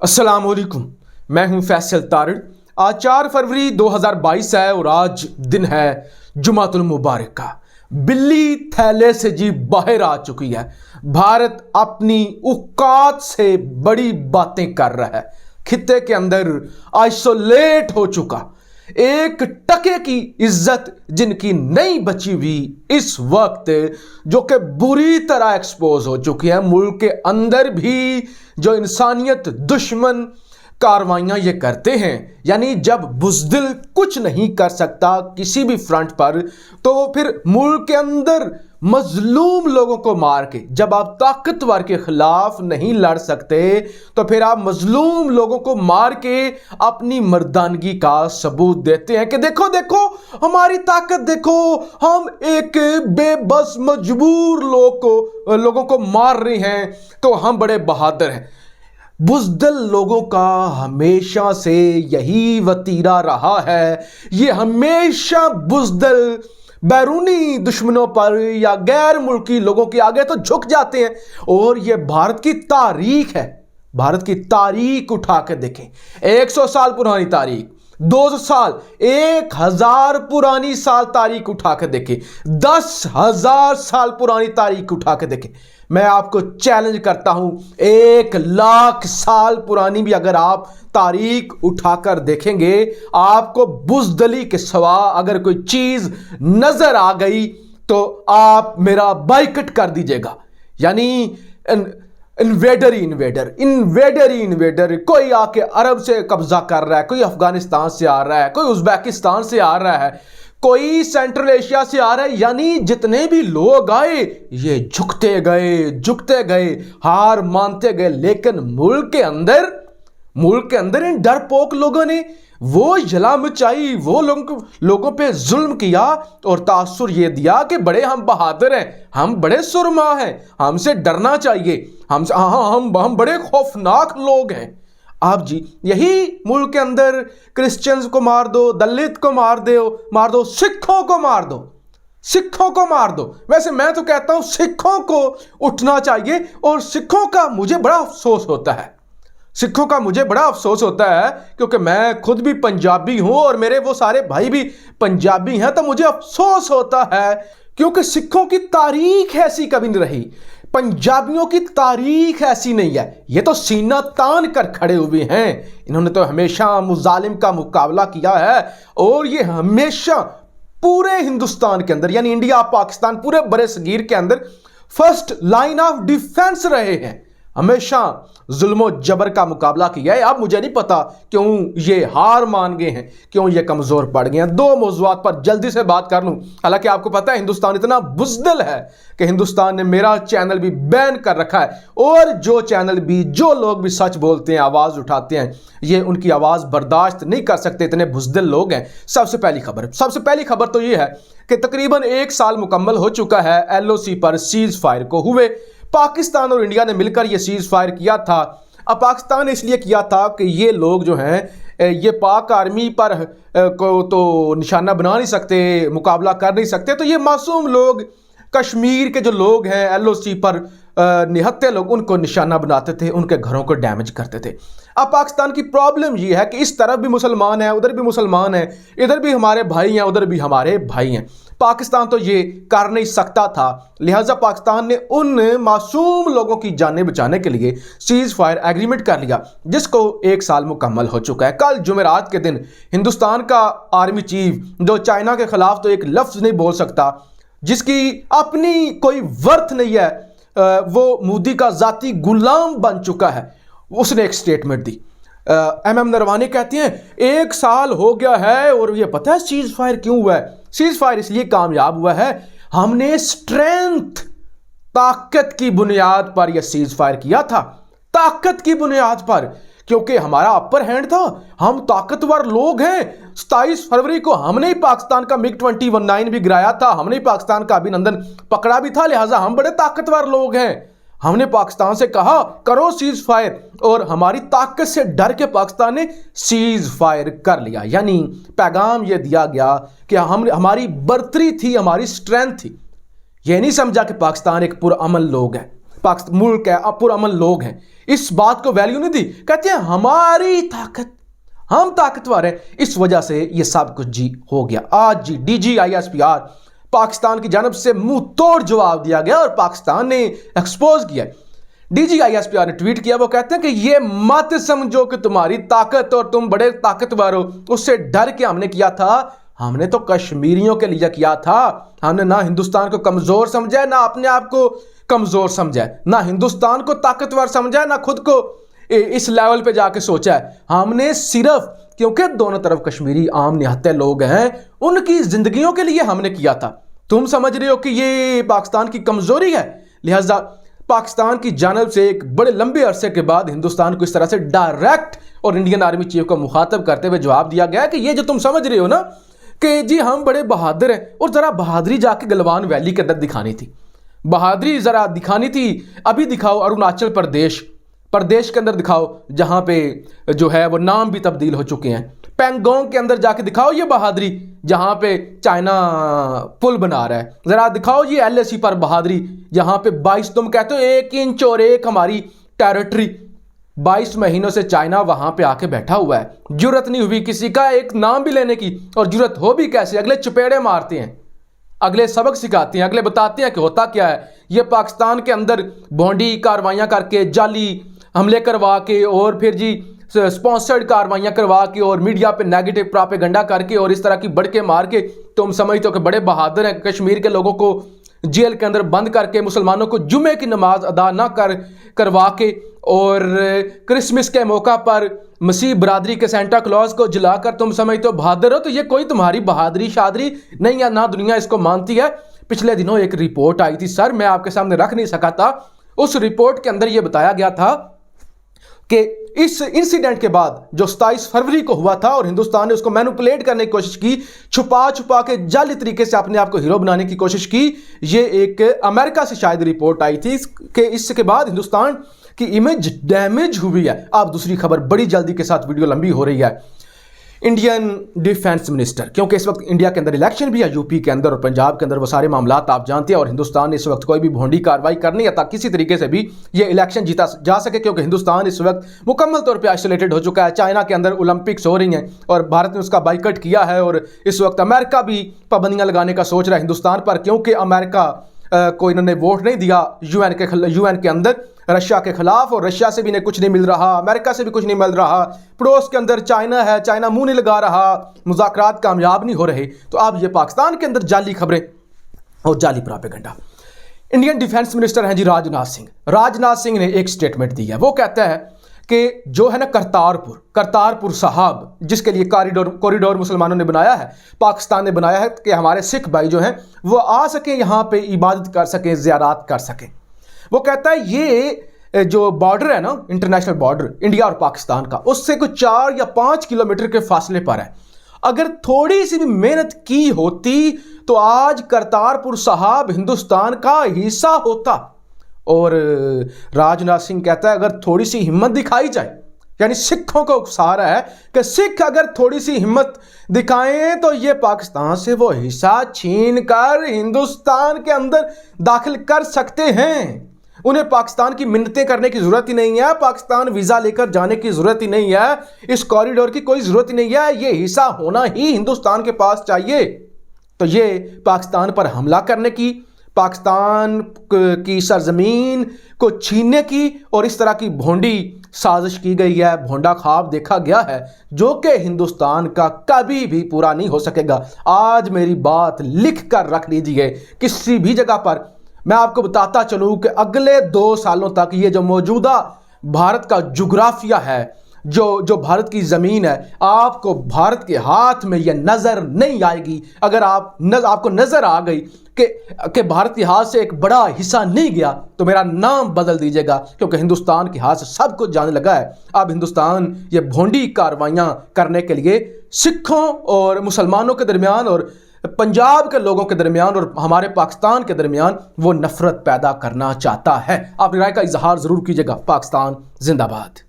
अस्सलाम वालेकुम। मैं हूं फैसल तारिड़। आज 4 फरवरी 2022 है और आज दिन है जुमातुल मुबारक का। बिल्ली थैले से जी बाहर आ चुकी है। भारत अपनी औकात से बड़ी बातें कर रहा है। खित्ते के अंदर आइसोलेट हो चुका, एक टके की इज्जत जिनकी नहीं बची हुई इस वक्त, जो कि बुरी तरह एक्सपोज हो चुकी है। मुल्क के अंदर भी जो इंसानियत दुश्मन कार्रवाइयां ये करते हैं, यानी जब बुज़दिल कुछ नहीं कर सकता किसी भी फ्रंट पर, तो फिर मुल्क के अंदर मजलूम लोगों को मार के, जब आप ताकतवर के खिलाफ नहीं लड़ सकते तो फिर आप मजलूम लोगों को मार के अपनी मर्दानगी का सबूत देते हैं कि देखो देखो हमारी ताकत देखो, हम एक बेबस मजबूर लोगों को मार रहे हैं तो हम बड़े बहादुर हैं। बुज़दिल लोगों का हमेशा से यही वतीरा रहा है। ये हमेशा बुज़दिल बैरूनी दुश्मनों पर या गैर मुल्की लोगों के आगे तो झुक जाते हैं। और ये भारत की तारीख है। भारत की तारीख उठा के देखें, 100 साल पुरानी तारीख, 200 साल, 1000 पुरानी साल तारीख उठा के देखें, 10,000 साल पुरानी तारीख उठा के देखें। मैं आपको चैलेंज करता हूं, 1,00,000 साल पुरानी भी अगर आप तारीख उठाकर देखेंगे, आपको बुज़दिली के सिवा अगर कोई चीज नजर आ गई तो आप मेरा बाइकट कर दीजिएगा। यानी इन्वेडर ही इन्वेडर, कोई आके अरब से कब्जा कर रहा है, कोई अफगानिस्तान से आ रहा है, कोई उज्बेकिस्तान से आ रहा है, कोई सेंट्रल एशिया से आ रहा है। यानी जितने भी लोग आए ये झुकते गए, हार मानते गए। लेकिन मुल्क के अंदर इन डरपोक लोगों ने वो जला मचाई, वो लोगों पे जुल्म किया और तासुर ये दिया कि बड़े हम बहादुर हैं, हम बड़े सुरमा हैं, हमसे डरना चाहिए, हम बड़े खौफनाक लोग हैं। आप जी यही मुल्क के अंदर क्रिश्चियंस को मार दो, दलित को मार दो, सिखों को मार दो। वैसे मैं तो कहता हूं सिखों को उठना चाहिए। और सिखों का मुझे बड़ा अफसोस होता है क्योंकि मैं खुद भी पंजाबी हूं और मेरे वो सारे भाई भी पंजाबी हैं। तो मुझे अफसोस होता है क्योंकि सिखों की तारीख ऐसी कभी नहीं रही, पंजाबियों की तारीख ऐसी नहीं है। ये तो सीना तान कर खड़े हुए हैं। इन्होंने तो हमेशा मुजालिम का मुकाबला किया है और ये हमेशा पूरे हिंदुस्तान के अंदर, यानी इंडिया पाकिस्तान पूरे बड़े सगीर के अंदर फर्स्ट लाइन ऑफ डिफेंस रहे हैं। हमेशा जुल्म जबर का मुकाबला किया है। अब मुझे नहीं पता क्यों ये हार मान गए हैं, क्यों ये कमजोर पड़ गए हैं। 2 मौज़ूआत पर जल्दी से बात कर लूं। हालांकि आपको पता है हिंदुस्तान इतना बुज़दिल है कि हिंदुस्तान ने मेरा चैनल भी बैन कर रखा है। और जो लोग भी सच बोलते हैं, आवाज उठाते हैं, ये उनकी आवाज बर्दाश्त नहीं कर सकते, इतने बुज़दिल लोग हैं। सबसे पहली खबर तो ये है कि तकरीबन 1 साल मुकम्मल हो चुका है LOC पर सीज फायर को हुए। पाकिस्तान और इंडिया ने मिलकर यह सीज फायर किया था। अब पाकिस्तान ने इसलिए किया था कि ये लोग जो हैं ये पाक आर्मी पर को तो निशाना बना नहीं सकते, मुकाबला कर नहीं सकते। तो ये मासूम लोग, कश्मीर के जो लोग हैं LOC पर निहत्थे लोग, उनको निशाना बनाते थे, उनके घरों को डैमेज करते थे। अब पाकिस्तान की प्रॉब्लम ये है कि इस तरफ भी मुसलमान हैं, उधर भी मुसलमान हैं, इधर भी हमारे भाई हैं, उधर भी हमारे भाई हैं। पाकिस्तान तो ये कर नहीं सकता था, लिहाजा पाकिस्तान ने उन मासूम लोगों की जानें बचाने के लिए सीज फायर एग्रीमेंट कर लिया, जिसको 1 साल मुकम्मल हो चुका है। कल जुमेरात के दिन हिंदुस्तान का आर्मी चीफ, जो चाइना के खिलाफ तो एक लफ्ज नहीं बोल सकता, जिसकी अपनी कोई वर्थ नहीं है, वो मोदी का जाती गुलाम बन चुका है, उसने एक स्टेटमेंट दी। MM नरवाने कहते हैं 1 साल हो गया है और ये पता है सीज फायर क्यों हुआ है? सीज फायर इसलिए कामयाब हुआ है, हमने स्ट्रेंथ, ताकत की बुनियाद पर यह सीज फायर किया था। ताकत की बुनियाद पर, क्योंकि हमारा अपर हैंड था, हम ताकतवर लोग हैं। 27 फरवरी को हमने ही पाकिस्तान का MiG-21 भी गिराया था, हमने ही पाकिस्तान का अभिनंदन पकड़ा भी था, लिहाजा हम बड़े ताकतवर लोग हैं। हमने पाकिस्तान से कहा करो सीज फायर और हमारी ताकत से डर के पाकिस्तान ने सीज फायर कर लिया। यानी पैगाम यह दिया गया कि हमारी बर्तरी थी, हमारी स्ट्रेंथ थी। यह नहीं समझा कि पाकिस्तान एक पुरअमन लोग है। पाकिस्तान मुल्क है, पुरअमन लोग हैं, इस बात को वैल्यू नहीं दी। कहते हैं हमारी ताकत, हम ताकतवर हैं, इस वजह से ये सब कुछ जी हो गया। आज जी DGISPR पाकिस्तान की जानब से मुंह तोड़ जवाब दिया गया और पाकिस्तान ने एक्सपोज किया। DGISPR ने ट्वीट किया, वो कहते हैं कि ये मत समझो कि तुम्हारी ताकत और तुम बड़े ताकतवर हो, उससे डर के हमने किया था। हमने तो कश्मीरियों के लिए किया था। हमने ना हिंदुस्तान को कमजोर समझा है, ना अपने आप को कमजोर समझा है, ना हिंदुस्तान को ताकतवर समझा है, ना खुद को इस लेवल पे जाके सोचा है। हमने सिर्फ, क्योंकि दोनों तरफ कश्मीरी आम निहत्ते लोग हैं, उनकी जिंदगियों के लिए हमने किया था। तुम समझ रहे हो कि ये पाकिस्तान की कमजोरी है, लिहाजा पाकिस्तान की जानब से एक बड़े लंबे अरसे के बाद हिंदुस्तान को इस तरह से डायरेक्ट और इंडियन आर्मी चीफ को मुखातब करते हुए जवाब दिया गया कि ये जो तुम समझ रहे हो ना कि जी हम बड़े बहादुर हैं, और जरा बहादुरी जाके गलवान वैली के अंदर दिखानी थी, बहादुरी जरा दिखानी थी। अभी दिखाओ अरुणाचल प्रदेश के अंदर दिखाओ, जहां पे जो है वो नाम भी तब्दील हो चुके हैं। पैंगोंग के अंदर जाके दिखाओ ये बहादुरी, जहां पे चाइना पुल बना रहा है। जरा दिखाओ ये LAC पर बहादुरी, जहां पे 22, तुम कहते हो 1 इंच और 1 हमारी टेरिटरी, 22 महीनों से चाइना वहां पे आके बैठा हुआ है। जरूरत नहीं हुई किसी का एक नाम भी लेने की, और जरूरत हो भी कैसे, अगले चपेड़े मारते हैं, अगले सबक सिखाते हैं, अगले बताते हैं कि होता क्या है। ये पाकिस्तान के अंदर भोंडी कार्रवाइयां करके, जाली हमले करवा के, और फिर जी स्पॉन्सर्ड कार्रवाइयां करवा के, और मीडिया पे नेगेटिव प्रोपेगेंडा करके, और इस तरह की बड़के मार के तुम समझते हो कि बड़े बहादुर हैं। कश्मीर के लोगों को जेल के अंदर बंद करके, मुसलमानों को जुमे की नमाज अदा ना करवा के, और क्रिसमस के मौका पर मसीह बरादरी के सेंटा क्लॉज को जलाकर तुम समझते हो बहादुर हो। तो ये कोई तुम्हारी बहादुरी शादरी नहीं है, ना दुनिया इसको मानती है। पिछले दिनों एक रिपोर्ट आई थी सर, मैं आपके सामने रख नहीं सका था। उस रिपोर्ट के अंदर यह बताया गया था कि इस इंसिडेंट के बाद जो 27 फरवरी को हुआ था, और हिंदुस्तान ने उसको मैनिपुलेट करने की कोशिश की, छुपा छुपा के जाली तरीके से अपने आप को हीरो बनाने की कोशिश की। ये एक अमेरिका से शायद रिपोर्ट आई थी कि इसके बाद हिंदुस्तान की इमेज डैमेज हुई है। अब दूसरी खबर बड़ी जल्दी के साथ, वीडियो लंबी हो रही है। इंडियन डिफेंस मिनिस्टर, क्योंकि इस वक्त इंडिया के अंदर इलेक्शन भी है, यूपी के अंदर और पंजाब के अंदर, वो सारे मामला आप जानते हैं, और हिंदुस्तान ने इस वक्त कोई भी भोंडी कार्रवाई करनी है ताकि किसी तरीके से भी ये इलेक्शन जीता जा सके, क्योंकि हिंदुस्तान इस वक्त मुकम्मल तौर पे आइसोलेटेड हो चुका है। चाइना के अंदर ओलंपिक्स हो रही हैं और भारत ने उसका बाइकआउट किया है, और इस वक्त अमेरिका भी पाबंदियां लगाने का सोच रहा है हिंदुस्तान पर, क्योंकि अमेरिका को इन्होंने वोट नहीं दिया यूएन के अंदर रशिया के खिलाफ, और रशिया से भी इन्हें कुछ नहीं मिल रहा, अमेरिका से भी कुछ नहीं मिल रहा, पड़ोस के अंदर चाइना है, चाइना मुंह नहीं लगा रहा, मुज़ाकरात कामयाब नहीं हो रहे। तो अब ये पाकिस्तान के अंदर जाली खबरें और जाली प्रोपेगेंडा। इंडियन डिफेंस मिनिस्टर हैं जी राजनाथ सिंह ने एक स्टेटमेंट दी है। वो कहता है कि जो है ना करतारपुर साहब, जिसके लिए कॉरिडोर मुसलमानों ने बनाया है, पाकिस्तान ने बनाया है कि हमारे सिख भाई जो हैं वो आ सकें, यहाँ पे इबादत कर सकें, ज़ियारत कर सकें। वो कहता है ये जो बॉर्डर है ना, इंटरनेशनल बॉर्डर इंडिया और पाकिस्तान का, उससे कुछ 4 या 5 किलोमीटर के फासले पर है। अगर थोड़ी सी भी मेहनत की होती तो आज करतारपुर साहब हिंदुस्तान का हिस्सा होता। और राजनाथ सिंह कहता है अगर थोड़ी सी हिम्मत दिखाई जाए, यानी सिखों को उकसा रहा है कि सिख अगर थोड़ी सी हिम्मत दिखाएं तो ये पाकिस्तान से वो हिस्सा छीन कर हिंदुस्तान के अंदर दाखिल कर सकते हैं। उन्हें पाकिस्तान की मिन्नतें करने की जरूरत ही नहीं है, पाकिस्तान वीजा लेकर जाने की जरूरत ही नहीं है, इस कॉरिडोर की कोई जरूरत ही नहीं है, ये हिस्सा होना ही हिंदुस्तान के पास चाहिए। तो ये पाकिस्तान पर हमला करने की, पाकिस्तान की सरजमीन को छीनने की और इस तरह की भोंडी साजिश की गई है, भोंडा ख्वाब देखा गया है, जो कि हिंदुस्तान का कभी भी पूरा नहीं हो सकेगा। आज मेरी बात लिख कर रख लीजिए, किसी भी जगह पर मैं आपको बताता चलूं कि अगले 2 सालों तक ये जो मौजूदा भारत का जुग्राफिया है, जो भारत की ज़मीन है, आपको भारत के हाथ में ये नज़र नहीं आएगी। अगर आपको नज़र आ गई कि भारत के हाथ से एक बड़ा हिस्सा नहीं गया तो मेरा नाम बदल दीजिएगा, क्योंकि हिंदुस्तान के हाथ से सब कुछ जाने लगा है। अब हिंदुस्तान ये भोंडी कार्रवाइयाँ करने के लिए सिखों और मुसलमानों के दरमियान और पंजाब के लोगों के दरमियान और हमारे पाकिस्तान के दरमियान वो नफरत पैदा करना चाहता है। आप राय का इजहार ज़रूर कीजिएगा। पाकिस्तान जिंदाबाद।